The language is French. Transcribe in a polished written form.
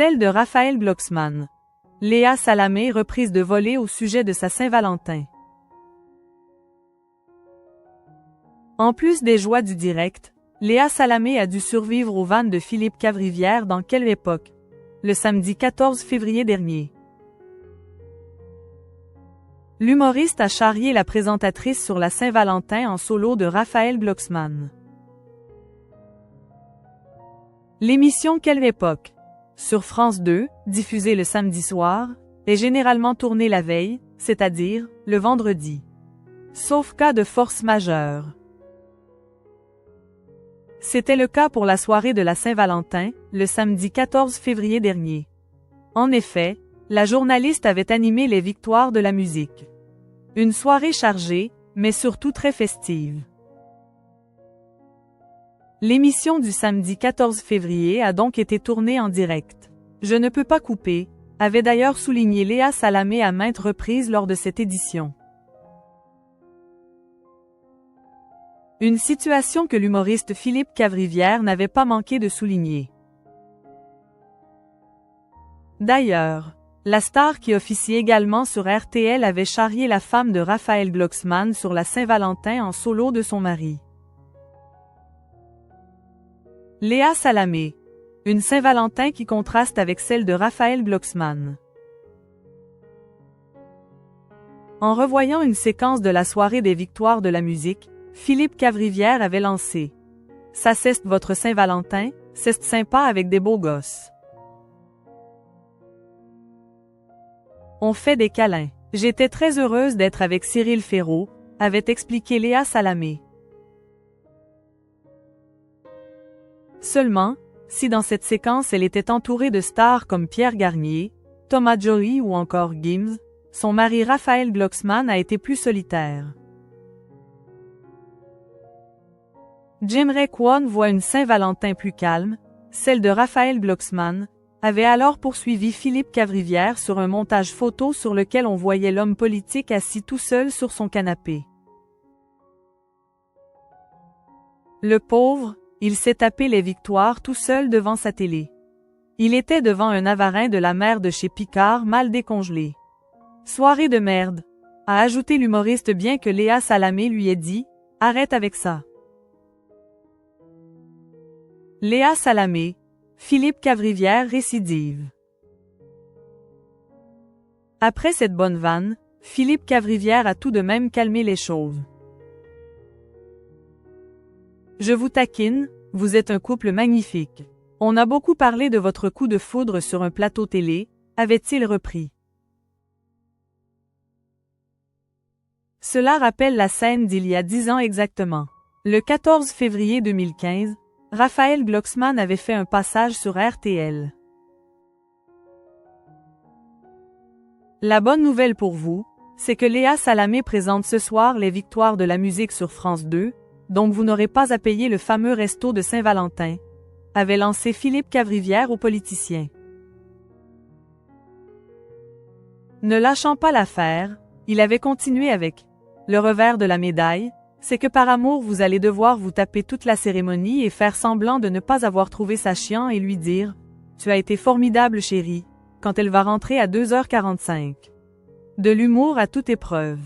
Celle de Raphaël Glucksmann. Léa Salamé reprise de volée au sujet de sa Saint-Valentin. En plus des joies du direct, Léa Salamé a dû survivre aux vannes de Philippe Cavrivière dans quelle époque? Le samedi 14 février dernier. L'humoriste a charrié la présentatrice sur la Saint-Valentin en solo de Raphaël Glucksmann. L'émission Quelle époque? Sur France 2, diffusée le samedi soir, est généralement tournée la veille, c'est-à-dire le vendredi. Sauf cas de force majeure. C'était le cas pour la soirée de la Saint-Valentin, le samedi 14 février dernier. En effet, la journaliste avait animé les victoires de la musique. Une soirée chargée, mais surtout très festive. L'émission du samedi 14 février a donc été tournée en direct. Je ne peux pas couper, avait d'ailleurs souligné Léa Salamé à maintes reprises lors de cette édition. Une situation que l'humoriste Philippe Cavrivière n'avait pas manqué de souligner. D'ailleurs, la star qui officie également sur RTL avait charrié la femme de Raphaël Glucksmann sur la Saint-Valentin en solo de son mari. Léa Salamé. Une Saint-Valentin qui contraste avec celle de Raphaël Glucksmann. En revoyant une séquence de la soirée des victoires de la musique, Philippe Cavrivière avait lancé « Ça c'est votre Saint-Valentin, c'est sympa avec des beaux gosses. On fait des câlins. J'étais très heureuse d'être avec Cyril Ferraud », avait expliqué Léa Salamé. Seulement, si dans cette séquence elle était entourée de stars comme Pierre Garnier, Thomas Joly ou encore Gims, son mari Raphaël Glucksmann a été plus solitaire. Jimmy Kwon voit une Saint-Valentin plus calme, celle de Raphaël Glucksmann, avait alors poursuivi Philippe Cavrivière sur un montage photo sur lequel on voyait l'homme politique assis tout seul sur son canapé. Le pauvre, il s'est tapé les victoires tout seul devant sa télé. Il était devant un avarin de la mère de chez Picard mal décongelé. Soirée de merde, a ajouté l'humoriste bien que Léa Salamé lui ait dit « Arrête avec ça ». Léa Salamé, Philippe Cavrivière récidive. Après cette bonne vanne, Philippe Cavrivière a tout de même calmé les choses. Je vous taquine, vous êtes un couple magnifique. On a beaucoup parlé de votre coup de foudre sur un plateau télé, avait-il repris. Cela rappelle la scène d'il y a 10 ans exactement. Le 14 février 2015, Raphaël Glucksmann avait fait un passage sur RTL. La bonne nouvelle pour vous, c'est que Léa Salamé présente ce soir les victoires de la musique sur France 2, donc vous n'aurez pas à payer le fameux resto de Saint-Valentin, avait lancé Philippe Cavrivière aux politiciens. Ne lâchant pas l'affaire, il avait continué avec « Le revers de la médaille », c'est que par amour vous allez devoir vous taper toute la cérémonie et faire semblant de ne pas avoir trouvé ça chiant et lui dire « Tu as été formidable chérie », quand elle va rentrer à 2h45. De l'humour à toute épreuve.